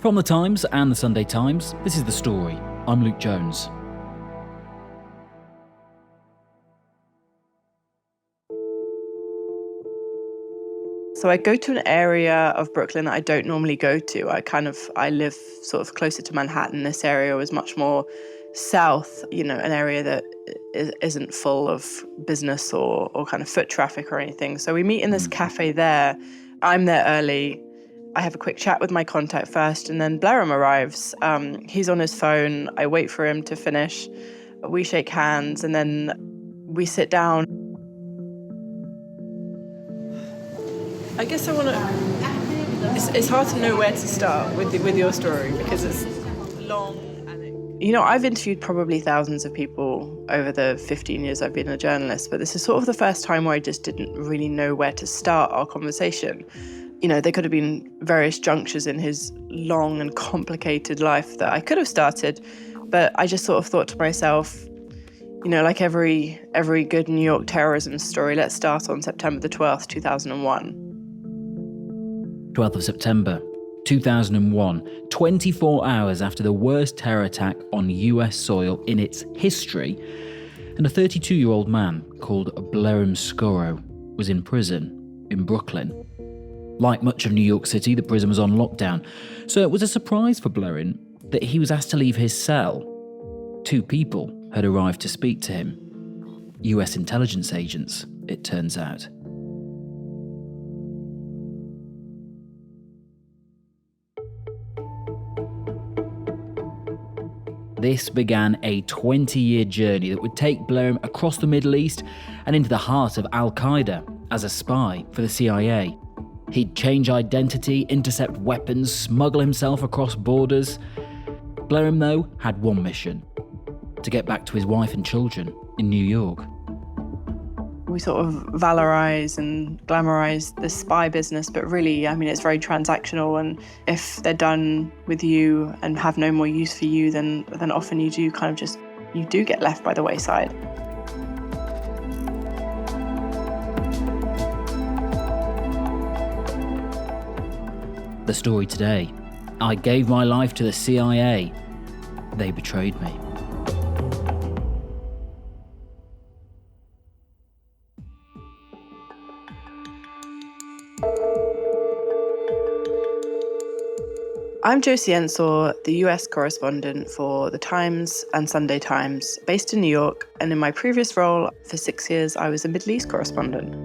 From The Times and The Sunday Times, this is The Story. I'm Luke Jones. So I go to an area of Brooklyn that I don't normally go to. I live sort of closer to Manhattan. This area was much more south, an area that isn't full of business or kind of foot traffic or anything. So we meet in this cafe there. I'm there early. I have a quick chat with my contact first, and then Blerim arrives. He's on his phone. I wait for him to finish. We shake hands, and then we sit down. I guess I want to... It's hard to know where to start with your story because it's long. I've interviewed probably thousands of people over the 15 years I've been a journalist, but this is sort of the first time where I just didn't really know where to start our conversation. There could have been various junctures in his long and complicated life that I could have started, but I just sort of thought to myself, like every good New York terrorism story, let's start on September the 12th, 2001. 12th of September, 2001, 24 hours after the worst terror attack on US soil in its history, and a 32-year-old man called Blerim Skoro was in prison in Brooklyn. Like much of New York City, the prison was on lockdown, so it was a surprise for Blerim that he was asked to leave his cell. 2 people had arrived to speak to him. US intelligence agents, it turns out. This began a 20-year journey that would take Blerim across the Middle East and into the heart of al-Qaeda as a spy for the CIA. He'd change identity, intercept weapons, smuggle himself across borders. Blerim, though, had one mission: to get back to his wife and children in New York. We sort of valorize and glamorize the spy business, but really, it's very transactional. And if they're done with you and have no more use for you, then often you do get left by the wayside. The story today: I gave my life to the CIA. They betrayed me. I'm Josie Ensor, the US correspondent for The Times and Sunday Times, based in New York, and in my previous role for 6 years, I was a Middle East correspondent.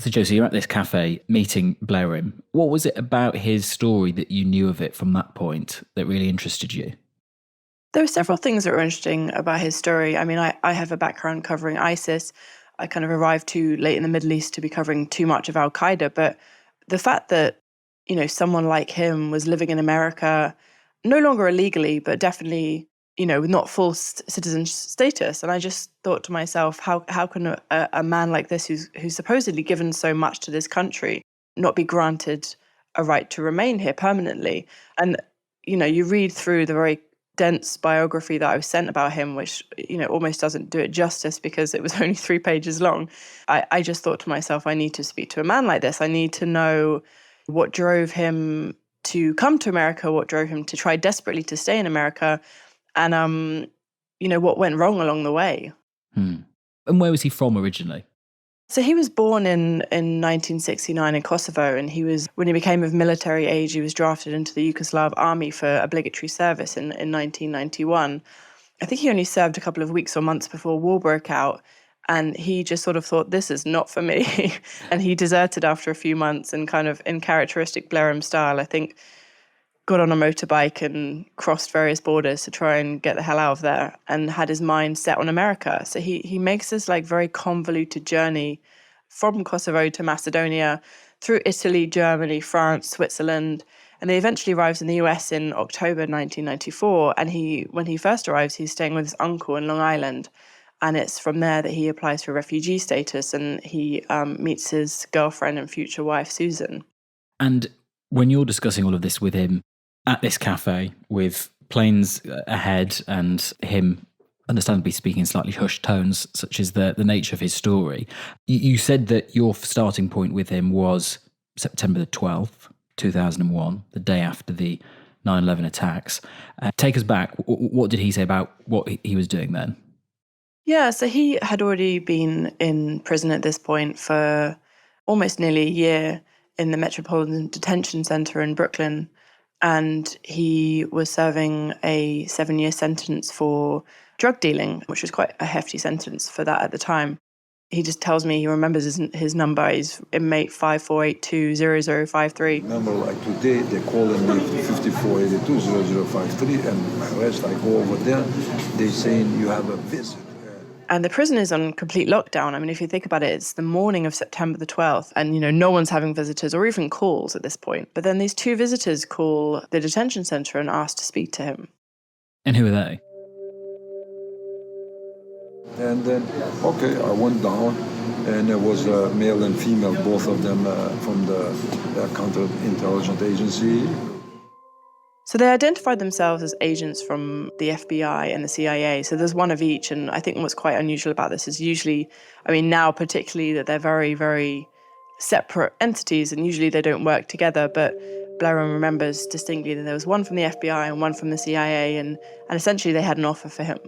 So Josie, you're at this cafe meeting Blerim. What was it about his story that you knew of it from that point that really interested you? There were several things that were interesting about his story. I have a background covering ISIS. I kind of arrived too late in the Middle East to be covering too much of al-Qaeda. But the fact that, someone like him was living in America, no longer illegally, but definitely, with not full citizen status. And I just thought to myself, how can a man like this, who's supposedly given so much to this country, not be granted a right to remain here permanently? And, you read through the very dense biography that I was sent about him, which, almost doesn't do it justice because it was only 3 pages long. I just thought to myself, I need to speak to a man like this. I need to know what drove him to come to America, what drove him to try desperately to stay in America, and, what went wrong along the way. And where was he from originally? So he was born in 1969 in Kosovo, and when he became of military age, he was drafted into the Yugoslav army for obligatory service in 1991. I think he only served a couple of weeks or months before war broke out, and he just sort of thought, this is not for me. And he deserted after a few months, and kind of in characteristic Blerim style, I think, got on a motorbike and crossed various borders to try and get the hell out of there, and had his mind set on America. So he makes this very convoluted journey from Kosovo to Macedonia, through Italy, Germany, France, Switzerland, and he eventually arrives in the US in October 1994. And when he first arrives, he's staying with his uncle in Long Island. And it's from there that he applies for refugee status, and he meets his girlfriend and future wife, Susan. And when you're discussing all of this with him at this cafe, with planes ahead and him understandably speaking in slightly hushed tones, such as the nature of his story, you said that your starting point with him was September the 12th, 2001, the day after the 9/11 attacks. Take us back. What did he say about what he was doing then? Yeah, so he had already been in prison at this point for almost nearly a year in the Metropolitan Detention Center in Brooklyn. And he was serving a 7-year sentence for drug dealing, which was quite a hefty sentence for that at the time. He just tells me he remembers his number. He's inmate 54820053. Remember, like today, they call me 54820053, and my arrest, I go over there, they saying you have a visit. And the prison is on complete lockdown. I mean, if you think about it, it's the morning of September the 12th, and, no one's having visitors or even calls at this point. But then these two visitors call the detention center and ask to speak to him. And who are they? And then, okay, I went down, and there was a male and female, both of them from the counterintelligence agency. So they identified themselves as agents from the FBI and the CIA. So there's one of each. And I think what's quite unusual about this is usually, now particularly, that they're very, very separate entities, and usually they don't work together. But Blerim remembers distinctly that there was one from the FBI and one from the CIA, and essentially they had an offer for him.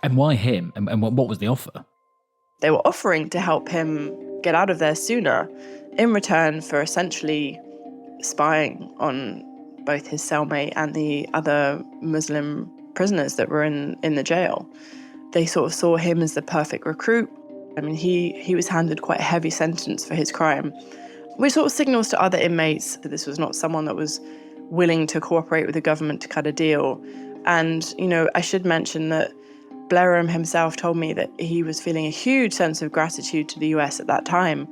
And why him? And what was the offer? They were offering to help him get out of there sooner in return for essentially spying on both his cellmate and the other Muslim prisoners that were in the jail. They sort of saw him as the perfect recruit. He was handed quite a heavy sentence for his crime, which sort of signals to other inmates that this was not someone that was willing to cooperate with the government to cut a deal. And, I should mention that Blerim himself told me that he was feeling a huge sense of gratitude to the US at that time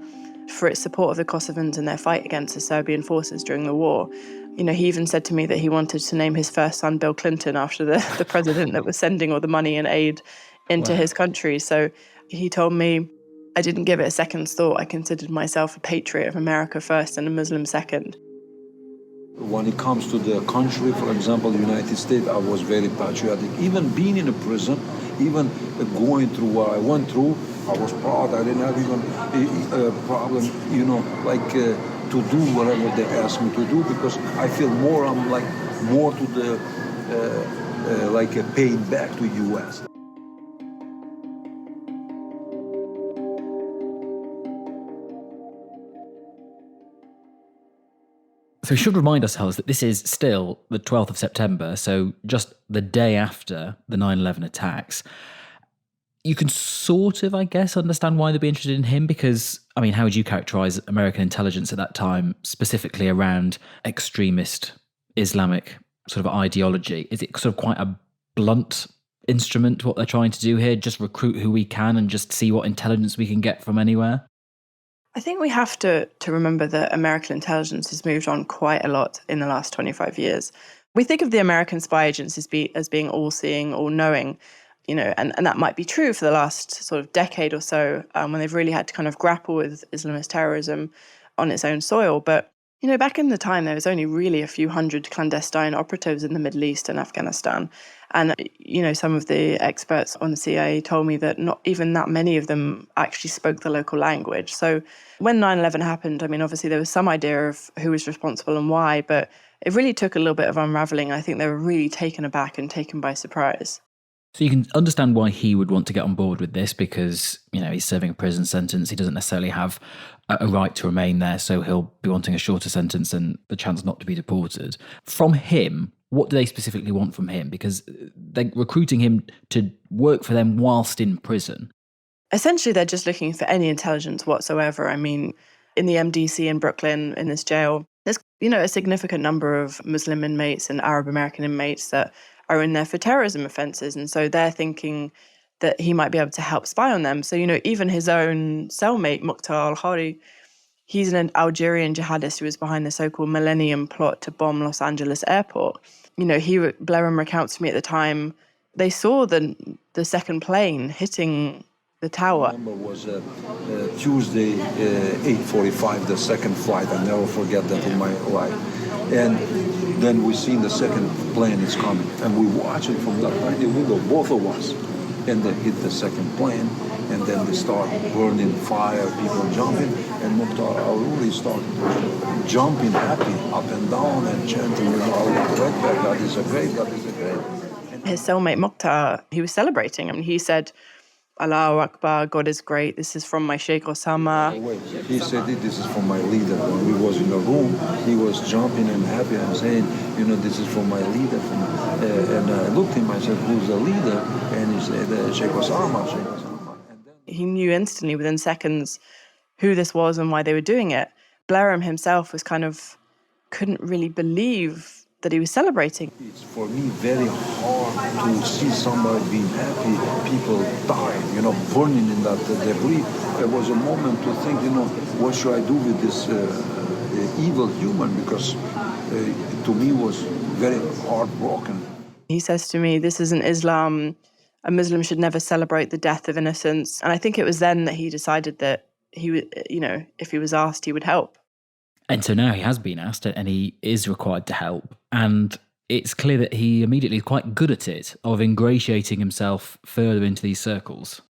for its support of the Kosovans in their fight against the Serbian forces during the war. He even said to me that he wanted to name his first son Bill Clinton after the president that was sending all the money and aid into his country. So he told me, I didn't give it a second's thought. I considered myself a patriot of America first and a Muslim second. When it comes to the country, for example, the United States, I was very patriotic. Even being in a prison, even going through what I went through, I was proud. I didn't have even a problem, to do whatever they asked me to do, because I feel more to the, paying back to U.S. So we should remind ourselves that this is still the 12th of September, so just the day after the 9/11 attacks. You can sort of, I guess, understand why they'd be interested in him, because, how would you characterize American intelligence at that time, specifically around extremist Islamic sort of ideology? Is it sort of quite a blunt instrument, what they're trying to do here? Just recruit who we can and just see what intelligence we can get from anywhere? I think we have to remember that American intelligence has moved on quite a lot in the last 25 years. We think of the American spy agents as being all-seeing, all-knowing, and that might be true for the last sort of decade or so, when they've really had to kind of grapple with Islamist terrorism on its own soil. But, back in the time, there was only really a few hundred clandestine operatives in the Middle East and Afghanistan. And, some of the experts on the CIA told me that not even that many of them actually spoke the local language. So when 9/11 happened, obviously there was some idea of who was responsible and why, but it really took a little bit of unraveling. I think they were really taken aback and taken by surprise. So you can understand why he would want to get on board with this, because, he's serving a prison sentence. He doesn't necessarily have a right to remain there, so he'll be wanting a shorter sentence and the chance not to be deported. From him, what do they specifically want from him? Because they're recruiting him to work for them whilst in prison. Essentially, they're just looking for any intelligence whatsoever. In the MDC in Brooklyn, in this jail, there's, a significant number of Muslim inmates and Arab American inmates that are in there for terrorism offences. And so they're thinking that he might be able to help spy on them. So, even his own cellmate, Mukhtar al-Khari, he's an Algerian jihadist who was behind the so-called Millennium Plot to bomb Los Angeles airport. Blerim recounts to me at the time, they saw the second plane hitting the tower. Number was Tuesday, 8:45, the second flight. I never forget that in my life. And then we seen the second plane is coming, and we watch it from that tiny window, both of us. and they hit the second plane, and then they start burning fire, people jumping, and Mukhtar al-Uri started jumping happy up and down and chanting, Allah Akbar, God is a great, God is a great. His cellmate Mukhtar, he was celebrating. I mean, he said, Allahu Akbar, God is great. This is from my Sheikh Osama. He said, this is from my leader. When we was in the room, he was jumping and happy and saying, this is from my leader. And I looked at him, I said, who's the leader? And he said, Sheikh Osama, Sheikh Osama. He knew instantly, within seconds, who this was and why they were doing it. Blerim himself was couldn't really believe that he was celebrating. It's for me very hard to see somebody being happy, people dying, burning in that debris. There was a moment to think, what should I do with this evil human? Because to me was very heartbroken. He says to me, this isn't Islam. A Muslim should never celebrate the death of innocents. And I think it was then that he decided that he would, if he was asked, he would help. And so now he has been asked and he is required to help. And it's clear that he immediately is quite good at it, of ingratiating himself further into these circles.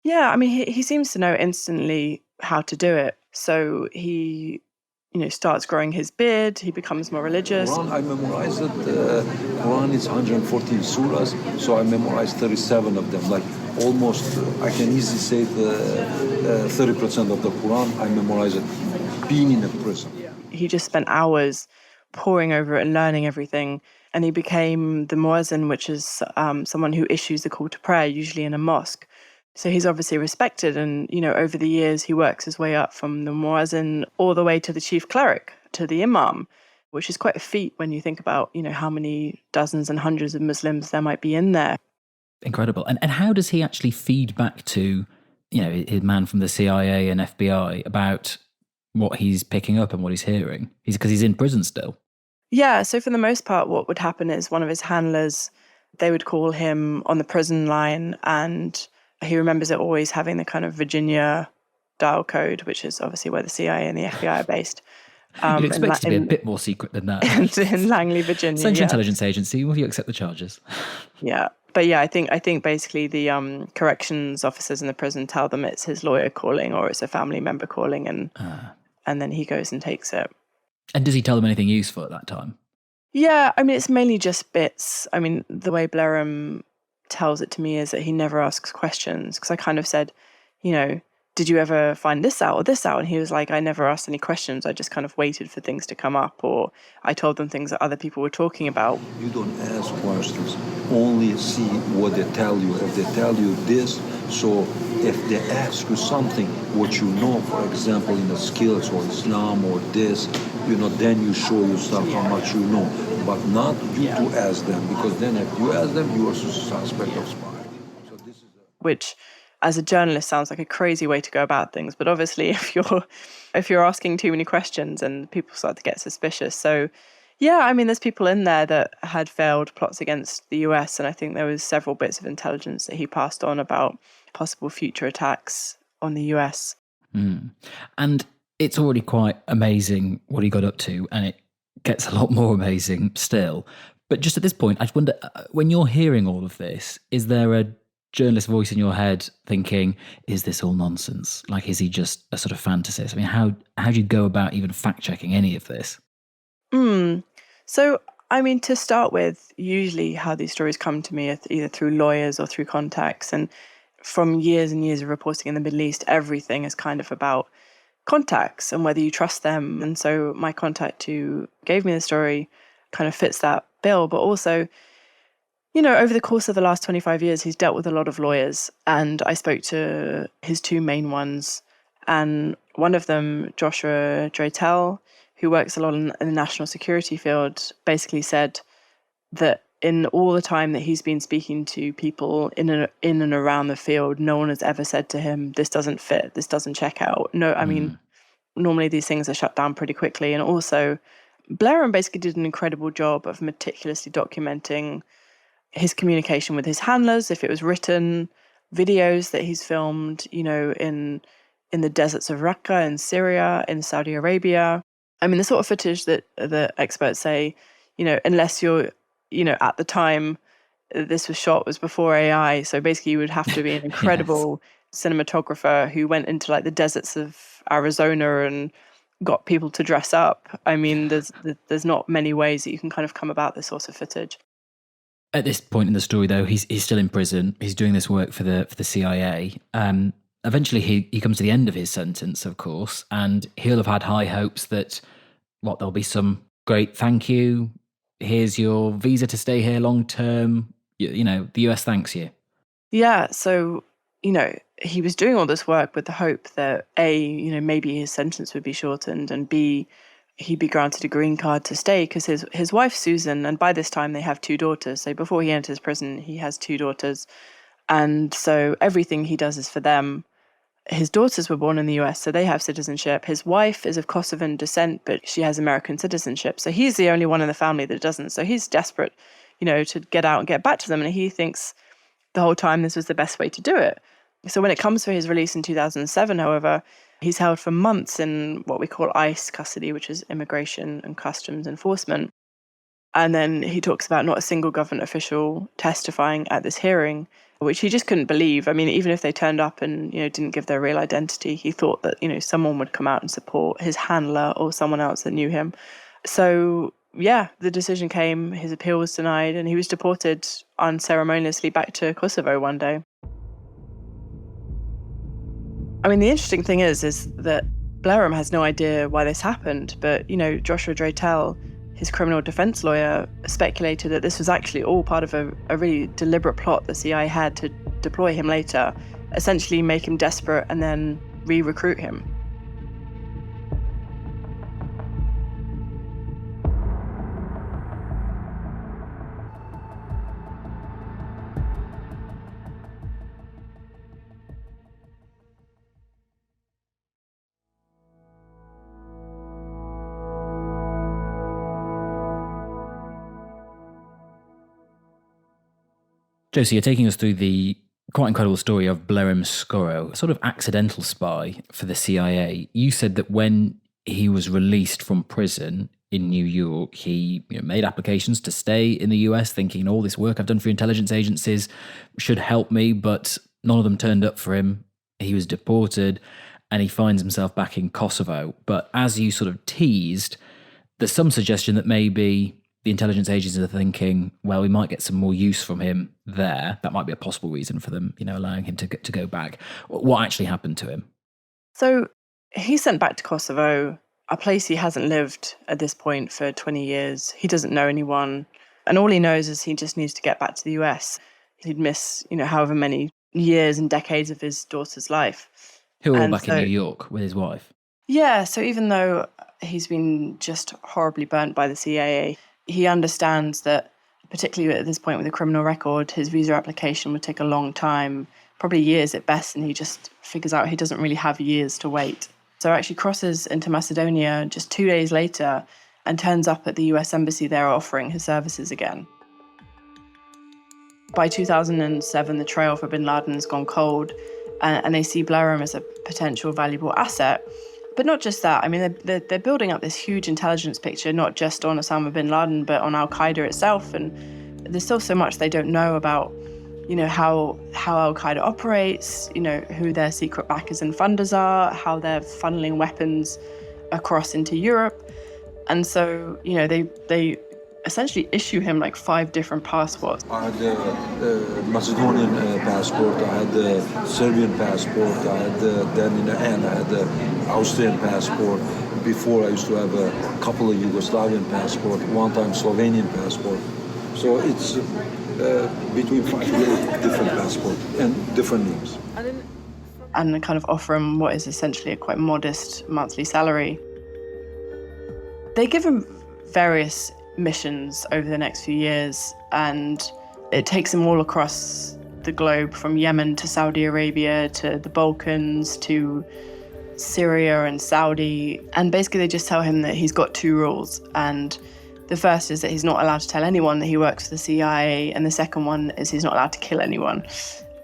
Yeah, I mean, he seems to know instantly how to do it. So he, starts growing his beard, he becomes more religious. Quran, I memorized it. Quran is 114 surahs, so I memorized 37 of them. Like almost, I can easily say 30% of the Quran, I memorized it being in a prison. He just spent hours poring over it and learning everything. And he became the muezzin, which is someone who issues the call to prayer, usually in a mosque. So he's obviously respected. And, over the years, he works his way up from the muezzin all the way to the chief cleric, to the imam, which is quite a feat when you think about, how many dozens and hundreds of Muslims there might be in there. Incredible. And how does he actually feed back to, his man from the CIA and FBI about what he's picking up and what he's hearing? Because he's in prison still. Yeah, so for the most part, what would happen is one of his handlers, they would call him on the prison line, and he remembers it always having the kind of Virginia dial code, which is obviously where the CIA and the FBI are based. You'd expect it to be a bit more secret than that. In Langley, Virginia. Central Intelligence Agency, will you accept the charges? Yeah. But yeah, I think basically the corrections officers in the prison tell them it's his lawyer calling or it's a family member calling, and then he goes and takes it. And does he tell them anything useful at that time? Yeah, I mean, it's mainly just bits. I mean, the way Blerim tells it to me is that he never asks questions, because I kind of said, did you ever find this out or this out? And he was like, I never asked any questions. I just kind of waited for things to come up, or I told them things that other people were talking about. You don't ask questions, only see what they tell you. If they tell you this, so if they ask you something, what you know, for example, in the skills or Islam or this, then you show yourself how much you know, but not you to ask them, because then if you ask them, you are suspect of spying. So this is which, as a journalist, sounds like a crazy way to go about things. But obviously, if you're asking too many questions, and people start to get suspicious. So, yeah, I mean, there's people in there that had failed plots against the US, and I think there was several bits of intelligence that he passed on about possible future attacks on the US. And it's already quite amazing what he got up to, and it gets a lot more amazing still. But just at this point, I wonder, when you're hearing all of this, is there a journalist voice in your head thinking, is this all nonsense? Like, is he just a sort of fantasist? I mean, how do you go about even fact-checking any of this? So, I mean, to start with, usually how these stories come to me are either through lawyers or through contacts. And from years and years of reporting in the Middle East, everything is kind of about contacts and whether you trust them. And so my contact who gave me the story kind of fits that bill. But also, over the course of the last 25 years, he's dealt with a lot of lawyers. And I spoke to his two main ones. And one of them, Joshua Draytel, who works a lot in the national security field, basically said that in all the time that he's been speaking to people in and around the field, no one has ever said to him, this doesn't fit, this doesn't check out. No, I mean, normally these things are shut down pretty quickly. And also, Blerim basically did an incredible job of meticulously documenting his communication with his handlers, if it was written, videos that he's filmed, in the deserts of Raqqa, in Syria, in Saudi Arabia. I mean, the sort of footage that the experts say, unless you're, at the time this was shot was before AI. So basically you would have to be an incredible cinematographer who went into like the deserts of Arizona and got people to dress up. I mean, there's not many ways that you can kind of come about this sort of footage. At this point in the story, though, he's still in prison. He's doing this work for the CIA. Eventually, he comes to the end of his sentence, of course, and he'll have had high hopes that there'll be some great thank you. Here's your visa to stay here long term. You know, the US thanks you. Yeah. So, he was doing all this work with the hope that A, maybe his sentence would be shortened, and B, he'd be granted a green card to stay, because his wife, Susan, and by this time they have 2 daughters. So before he enters prison, he has 2 daughters. And so everything he does is for them. His daughters were born in the US, so they have citizenship. His wife is of Kosovan descent, but she has American citizenship. So he's the only one in the family that doesn't. So he's desperate, to get out and get back to them. And he thinks the whole time this was the best way to do it. So when it comes for his release in 2007, however, he's held for months in what we call ICE custody, which is Immigration and Customs Enforcement. And then he talks about not a single government official testifying at this hearing, which he just couldn't believe. I mean, even if they turned up and, didn't give their real identity, he thought that, someone would come out and support his handler or someone else that knew him. So, yeah, the decision came, his appeal was denied, and he was deported unceremoniously back to Kosovo one day. I mean, the interesting thing is that Blerim has no idea why this happened, but, Joshua Draytel, his criminal defense lawyer, speculated that this was actually all part of a really deliberate plot the CIA had to deploy him later, essentially make him desperate and then re-recruit him. Josie, you're taking us through the quite incredible story of Blerim Skoro, a sort of accidental spy for the CIA. You said that when he was released from prison in New York, he made applications to stay in the US, thinking all this work I've done for intelligence agencies should help me, but none of them turned up for him. He was deported and he finds himself back in Kosovo. But as you sort of teased, there's some suggestion that maybe the intelligence agencies are thinking, well, we might get some more use from him there. That might be a possible reason for them, allowing him to go back. What actually happened to him? So he's sent back to Kosovo, a place he hasn't lived at this point for 20 years. He doesn't know anyone. And all he knows is he just needs to get back to the US. He'd miss, however many years and decades of his daughter's life. Who are all back in New York with his wife? Yeah, so even though he's been just horribly burnt by the CIA, he understands that, particularly at this point with a criminal record, his visa application would take a long time, probably years at best, and he just figures out he doesn't really have years to wait. So actually crosses into Macedonia just 2 days later and turns up at the US Embassy there offering his services again. By 2007, the trail for bin Laden has gone cold, and they see Blerim as a potential valuable asset. But not just that. I mean, they're building up this huge intelligence picture, not just on Osama bin Laden, but on al-Qaeda itself. And there's still so much they don't know about, how al-Qaeda operates, who their secret backers and funders are, how they're funneling weapons across into Europe. And so, they essentially issue him like 5 different passports. I had the Macedonian passport, I had the Serbian passport, I had then in the end I had the Austrian passport. Before I used to have a couple of Yugoslavian passport, one time Slovenian passport. So it's between 5 different passports and different names. And kind of offer him what is essentially a quite modest monthly salary. They give him various missions over the next few years, and it takes him all across the globe, from Yemen to Saudi Arabia to the Balkans to Syria and Saudi. And basically they just tell him that he's got 2 rules, and the first is that he's not allowed to tell anyone that he works for the CIA, and the second one is he's not allowed to kill anyone.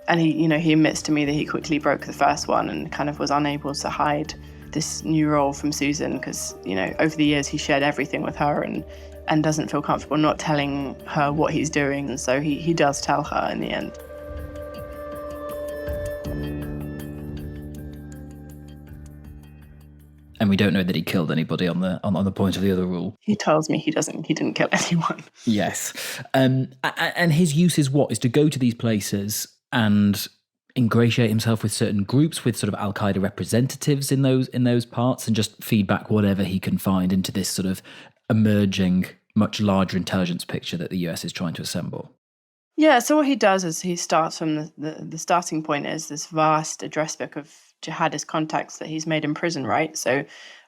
And he admits to me that he quickly broke the first one and kind of was unable to hide this new role from Susan, because over the years he shared everything with her, and and doesn't feel comfortable not telling her what he's doing. And so he does tell her in the end. And we don't know that he killed anybody on the point of the other rule. He tells me he didn't kill anyone. Yes. And his use is what? Is to go to these places and ingratiate himself with certain groups, with sort of al-Qaeda representatives in those parts, and just feed back whatever he can find into this sort of emerging, much larger intelligence picture that the US is trying to assemble. Yeah, so what he does is he starts from the starting point is this vast address book of jihadist contacts that he's made in prison, right? So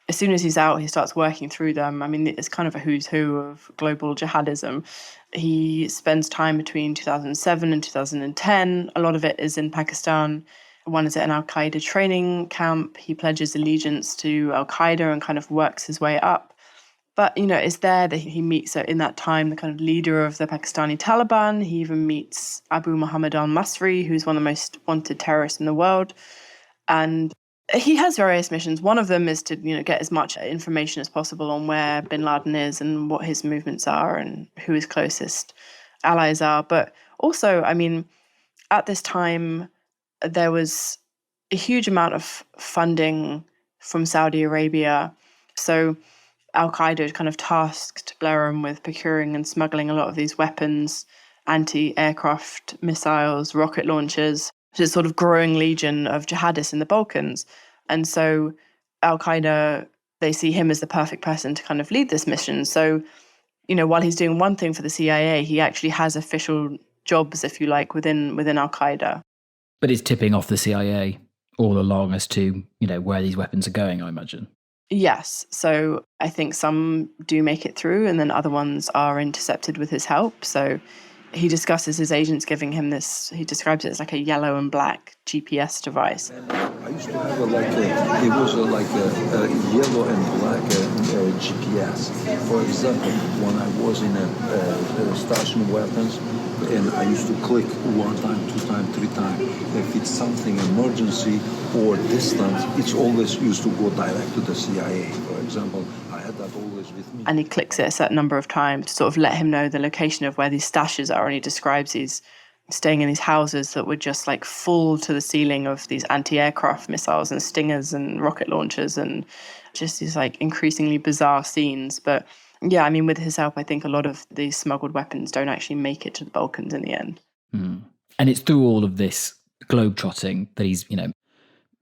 as soon as he's out, he starts working through them. I mean, it's kind of a who's who of global jihadism. He spends time between 2007 and 2010. A lot of it is in Pakistan. One is at an al-Qaeda training camp. He pledges allegiance to al-Qaeda and kind of works his way up. But, it's there that he meets, in that time, the kind of leader of the Pakistani Taliban. He even meets Abu Muhammad al-Masri, who's one of the most wanted terrorists in the world. And he has various missions. One of them is to, get as much information as possible on where bin Laden is and what his movements are and who his closest allies are. But also, I mean, at this time, there was a huge amount of funding from Saudi Arabia. So al-Qaeda kind of tasked Blerim with procuring and smuggling a lot of these weapons, anti-aircraft missiles, rocket launchers, to this sort of growing legion of jihadists in the Balkans. And so al-Qaeda, they see him as the perfect person to kind of lead this mission. So, while he's doing one thing for the CIA, he actually has official jobs, if you like, within al-Qaeda. But it's tipping off the CIA all along as to, where these weapons are going, I imagine. Yes. So I think some do make it through and then other ones are intercepted with his help. So he discusses his agents giving him this, he describes it as like a yellow and black GPS device. I used to have a yellow and black GPS. For example, when I was in a station weapons, and I used to click 1 time, 2 time, 3 time. If it's something emergency or distance, it's always used to go direct to the CIA. For example, I had that always with me. And he clicks it a certain number of times to sort of let him know the location of where these stashes are. And he describes these staying in these houses that were just like full to the ceiling of these anti-aircraft missiles and stingers and rocket launchers and just these like increasingly bizarre scenes. But yeah, I mean, with his help, I think a lot of these smuggled weapons don't actually make it to the Balkans in the end. Mm. And it's through all of this globetrotting that he's,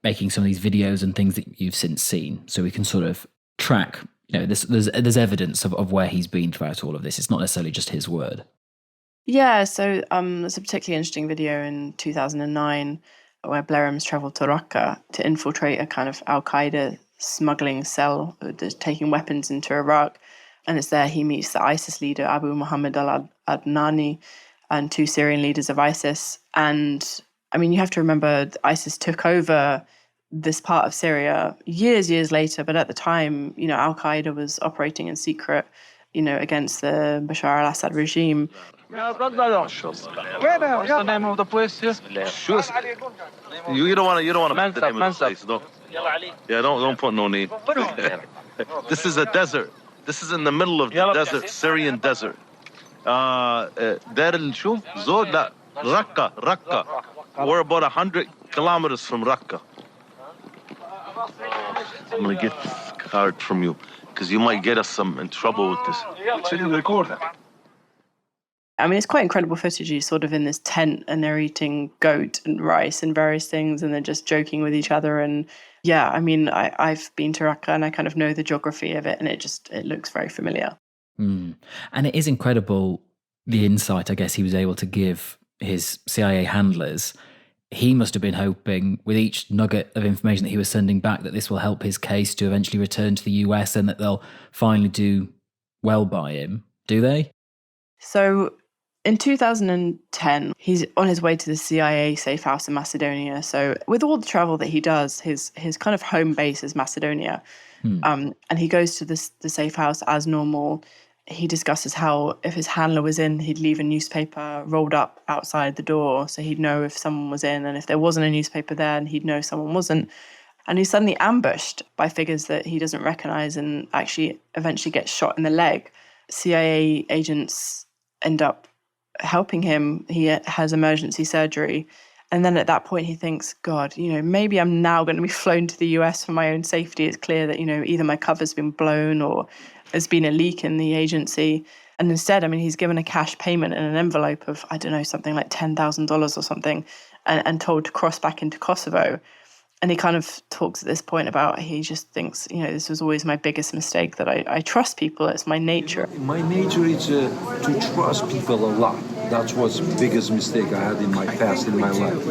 making some of these videos and things that you've since seen. So we can sort of track, there's evidence of where he's been throughout all of this. It's not necessarily just his word. Yeah, so there's a particularly interesting video in 2009 where Blerim's travelled to Raqqa to infiltrate a kind of al-Qaeda smuggling cell that's taking weapons into Iraq. And it's there he meets the ISIS leader, Abu Muhammad al-Adnani, and 2 Syrian leaders of ISIS. And, I mean, you have to remember ISIS took over this part of Syria years later. But at the time, al-Qaeda was operating in secret, against the Bashar al-Assad regime. What's the name of the place here? You don't want to put the name of the place, no? Yeah, don't put no name. This is a desert. This is in the middle of the desert, Syrian desert. Raqqa. We're about 100 kilometers from Raqqa. I'm going to get this card from you, because you might get us in trouble with this. I mean, it's quite incredible footage. He's sort of in this tent and they're eating goat and rice and various things and they're just joking with each other. And yeah, I mean, I've been to Raqqa and I kind of know the geography of it and it looks very familiar. Mm. And it is incredible, the insight, I guess, he was able to give his CIA handlers. He must have been hoping with each nugget of information that he was sending back that this will help his case to eventually return to the US and that they'll finally do well by him. Do they? So in 2010, he's on his way to the CIA safe house in Macedonia. So with all the travel that he does, his kind of home base is Macedonia. And he goes to the safe house as normal. He discusses how if his handler was in, he'd leave a newspaper rolled up outside the door so he'd know if someone was in. And if there wasn't a newspaper there, and he'd know someone wasn't. And he's suddenly ambushed by figures that he doesn't recognize and actually eventually gets shot in the leg CIA agents end up helping him. He has emergency surgery. And then at that point, he thinks, God, maybe I'm now going to be flown to the US for my own safety. It's clear that, either my cover's been blown or there's been a leak in the agency. And instead, he's given a cash payment in an envelope of, I don't know, something like $10,000 or something, and told to cross back into Kosovo. And he kind of talks at this point about, he just thinks, this was always my biggest mistake, that I trust people. It's my nature. My nature is to trust people a lot. That was the biggest mistake I had in my past, in my life.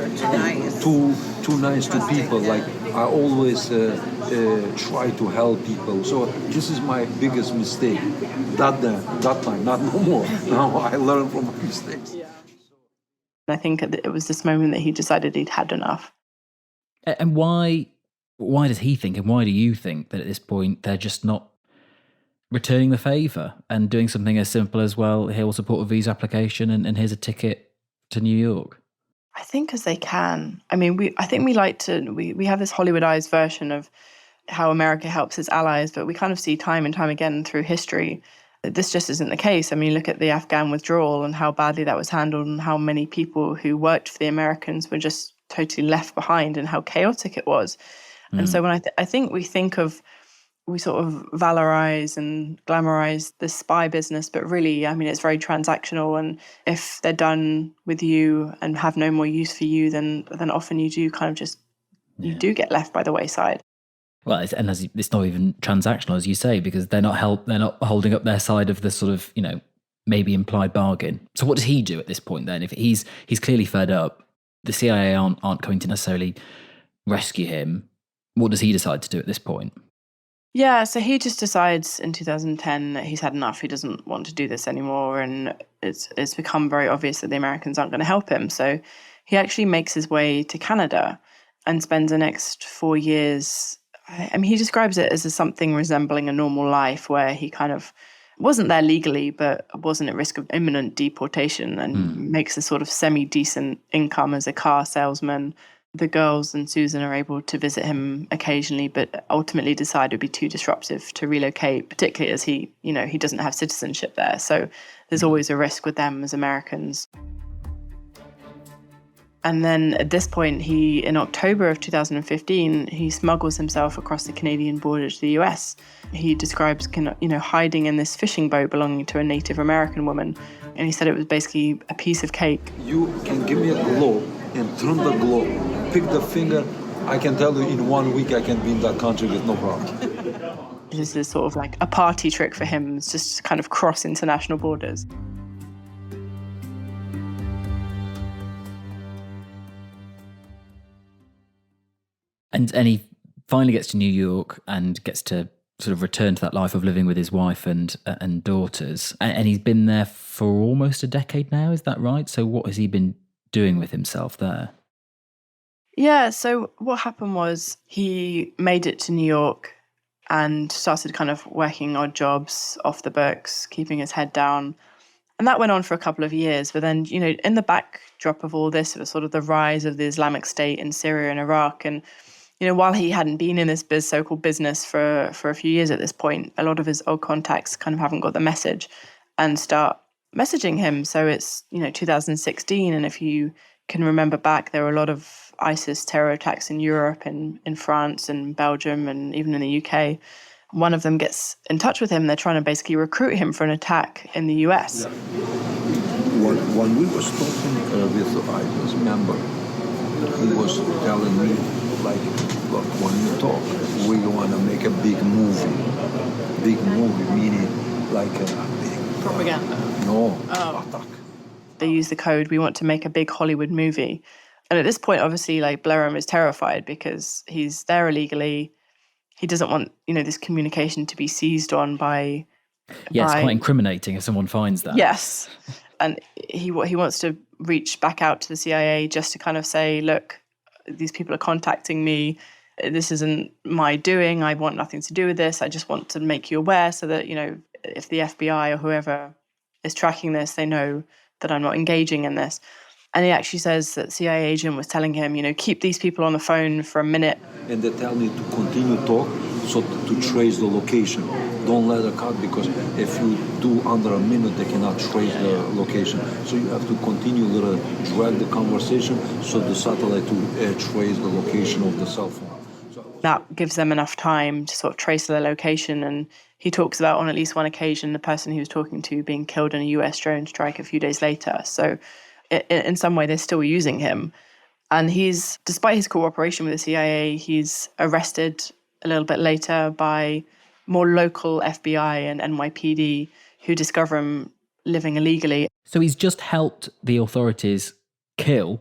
Too nice to people. Like, I always try to help people. So this is my biggest mistake. That time, not no more. Now I learn from my mistakes. Yeah. I think it was this moment that he decided he'd had enough. And why does he think, and why do you think that at this point they're just not returning the favour and doing something as simple as, well, here, we'll support a visa application and here's a ticket to New York? I think as they can. I think we like to, we have this Hollywoodized version of how America helps its allies, but we kind of see time and time again through history that this just isn't the case. Look at the Afghan withdrawal and how badly that was handled, and how many people who worked for the Americans were just totally left behind, and how chaotic it was. And so when I think we sort of valorize and glamorize the spy business, but really, it's very transactional. And if they're done with you and have no more use for you, then often you do kind of just, you do get left by the wayside. Well, it's not even transactional, as you say, because they're not holding up their side of the sort of, maybe implied bargain. So what does he do at this point then? If he's clearly fed up, the CIA aren't going to necessarily rescue him, what does he decide to do at this point? Yeah, so he just decides in 2010 that he's had enough. He doesn't want to do this anymore, and it's become very obvious that the Americans aren't going to help him. So he actually makes his way to Canada and spends the next 4 years. He describes it as something resembling a normal life, where he kind of wasn't there legally, but wasn't at risk of imminent deportation, and makes a sort of semi-decent income as a car salesman. The girls and Susan are able to visit him occasionally, but ultimately decide it would be too disruptive to relocate, particularly as he doesn't have citizenship there. So there's always a risk with them as Americans. And then at this point, in October of 2015, he smuggles himself across the Canadian border to the US. He describes, hiding in this fishing boat belonging to a Native American woman. And he said it was basically a piece of cake. You can give me a globe and turn the globe, pick the finger. I can tell you in 1 week I can be in that country with no problem. This is sort of like a party trick for him. It's just to kind of cross international borders. And he finally gets to New York and gets to sort of return to that life of living with his wife and daughters. And he's been there for almost a decade now, is that right? So what has he been doing with himself there? Yeah, so what happened was he made it to New York and started kind of working odd jobs off the books, keeping his head down. And that went on for a couple of years. But then, in the backdrop of all this, it was sort of the rise of the Islamic State in Syria and Iraq. And while he hadn't been in this so-called business for a few years at this point, a lot of his old contacts kind of haven't got the message and start messaging him. So it's, 2016. And if you can remember back, there were a lot of ISIS terror attacks in Europe and in France and Belgium and even in the UK. One of them gets in touch with him. They're trying to basically recruit him for an attack in the US. Yeah. When we was talking with the ISIS member, he was telling me, like, look, when you talk, we want to make a big movie. Big movie, meaning like a big... Propaganda? No, attack. They use the code, we want to make a big Hollywood movie. And at this point, obviously, like, Blerim is terrified because he's there illegally. He doesn't want, this communication to be seized on by... Yeah, it's quite incriminating if someone finds that. Yes. And he wants to reach back out to the CIA just to kind of say, look, these people are contacting me. This isn't my doing. I want nothing to do with this. I just want to make you aware so that, if the FBI or whoever is tracking this, they know that I'm not engaging in this. And he actually says that CIA agent was telling him, keep these people on the phone for a minute. And they tell me to continue talk. so to trace the location. Don't let it cut, because if you do under a minute, they cannot trace the location. So you have to continue drag the conversation so the satellite to trace the location of the cell phone. That gives them enough time to sort of trace their location. And he talks about, on at least one occasion, the person he was talking to being killed in a US drone strike a few days later. So in some way, they're still using him. And despite his cooperation with the CIA, he's arrested a little bit later by more local FBI and NYPD who discover him living illegally. So he's just helped the authorities kill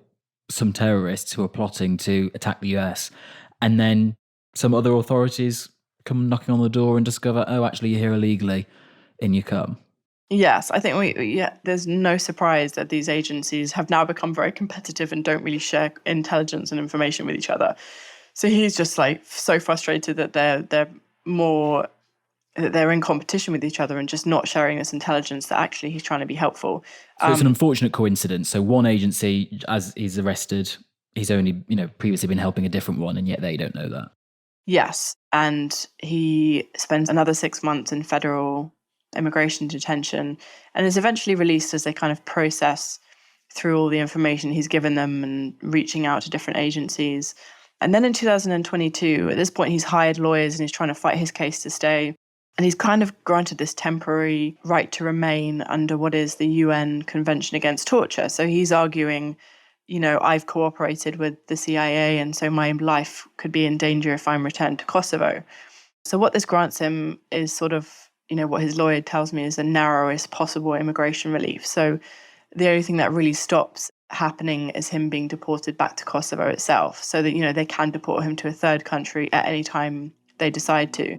some terrorists who are plotting to attack the US. And then some other authorities come knocking on the door and discover, oh, actually, you're here illegally. In you come. Yes, I think there's no surprise that these agencies have now become very competitive and don't really share intelligence and information with each other. So he's just like so frustrated that they're in competition with each other and just not sharing this intelligence, that actually he's trying to be helpful. So it's an unfortunate coincidence. So one agency, as he's arrested, he's only previously been helping a different one, and yet they don't know that. Yes, and he spends another 6 months in federal immigration detention and is eventually released as they kind of process through all the information he's given them and reaching out to different agencies. And then in 2022, at this point, he's hired lawyers and he's trying to fight his case to stay. And he's kind of granted this temporary right to remain under what is the UN Convention Against Torture. So he's arguing, I've cooperated with the CIA, and so my life could be in danger if I'm returned to Kosovo. So what this grants him is sort of, what his lawyer tells me is the narrowest possible immigration relief. So the only thing that really stops happening is him being deported back to Kosovo itself, so that, they can deport him to a third country at any time they decide to.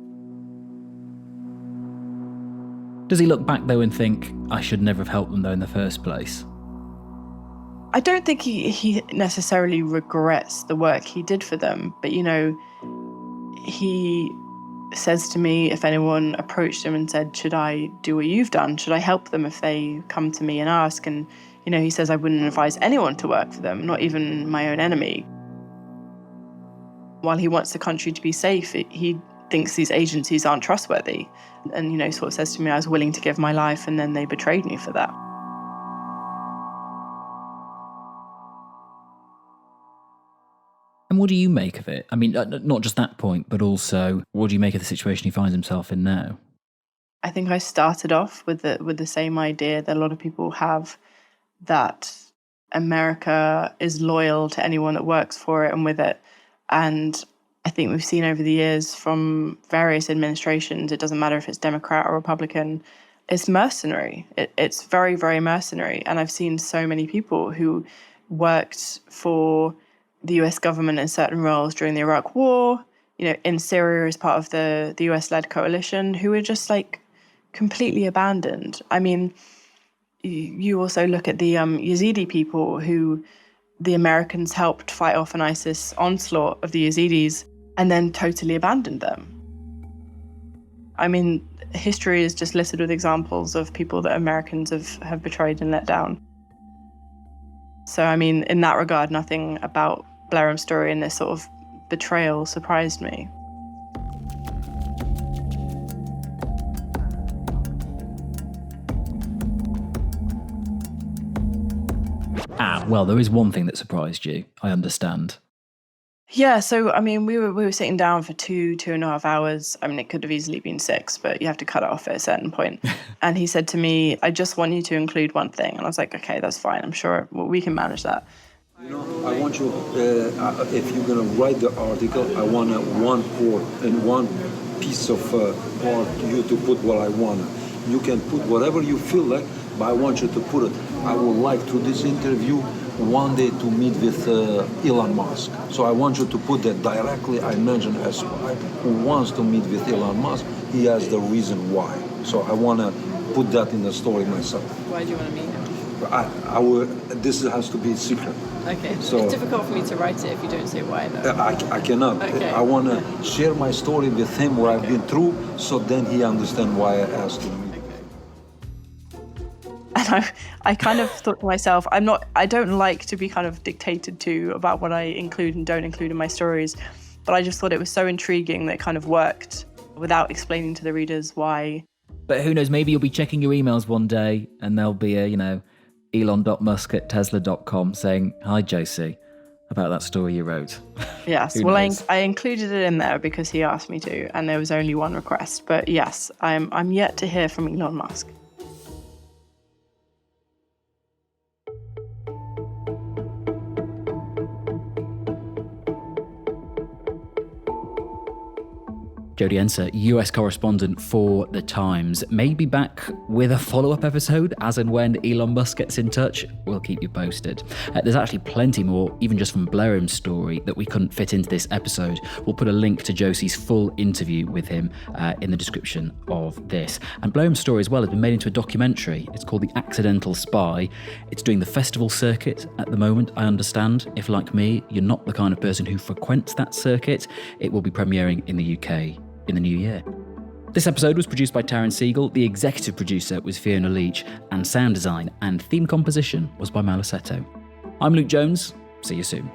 Does he look back, though, and think, I should never have helped them, though, in the first place? I don't think he necessarily regrets the work he did for them, but, he says to me, if anyone approached him and said, should I do what you've done? Should I help them if they come to me and ask? And, he says, I wouldn't advise anyone to work for them, not even my own enemy. While he wants the country to be safe, he thinks these agencies aren't trustworthy. And, sort of says to me, I was willing to give my life, and then they betrayed me for that. And what do you make of it? I mean, not just that point, but also, what do you make of the situation he finds himself in now? I think I started off with the same idea that a lot of people have, that America is loyal to anyone that works for it and with it. And I think we've seen over the years from various administrations, it doesn't matter if it's Democrat or Republican, it's mercenary. It's very, very mercenary. And I've seen so many people who worked for the US government in certain roles during the Iraq War, in Syria as part of the US-led coalition, who were just like completely abandoned. I mean, you also look at the Yazidi people who the Americans helped fight off an ISIS onslaught of the Yazidis and then totally abandoned them. I mean, history is just littered with examples of people that Americans have betrayed and let down. So, I mean, in that regard, nothing about Blerim's story and this sort of betrayal surprised me. Well, there is one thing that surprised you, I understand. Yeah, so, I mean, we were sitting down for 2.5 hours. I mean, it could have easily been 6, but you have to cut it off at a certain point. And he said to me, I just want you to include one thing. And I was like, okay, that's fine. I'm sure we can manage that. I want you, if you're going to write the article, I want one word and one piece of part you to put what I want. You can put whatever you feel like, but I want you to put it. I would like through this interview one day to meet with Elon Musk. So I want you to put that directly. I mentioned a spy who wants to meet with Elon Musk. He has the reason why. So I want to put that in the story myself. Why do you want to meet him? This has to be secret. Okay. So, it's difficult for me to write it if you don't say why, though. I cannot. Okay. I want to share my story with him, what I've been through, so then he understands why I asked him. And I kind of thought to myself, I don't like to be kind of dictated to about what I include and don't include in my stories. But I just thought it was so intriguing that it kind of worked without explaining to the readers why. But who knows, maybe you'll be checking your emails one day and there'll be a, elon.musk@tesla.com saying, "Hi, Josie," about that story you wrote. Yes, well, I included it in there because he asked me to, and there was only one request. But yes, I'm yet to hear from Elon Musk. Jodie Ensor, US correspondent for The Times, may be back with a follow-up episode as and when Elon Musk gets in touch. We'll keep you posted. There's actually plenty more, even just from Blerim's story, that we couldn't fit into this episode. We'll put a link to Josie's full interview with him in the description of this. And Blerim's story as well has been made into a documentary. It's called The Accidental Spy. It's doing the festival circuit at the moment, I understand. If, like me, you're not the kind of person who frequents that circuit, it will be premiering in the UK in the new year. This episode was produced by Taryn Siegel, the executive producer was Fiona Leach, and sound design and theme composition was by Malasetto. I'm Luke Jones. See you soon.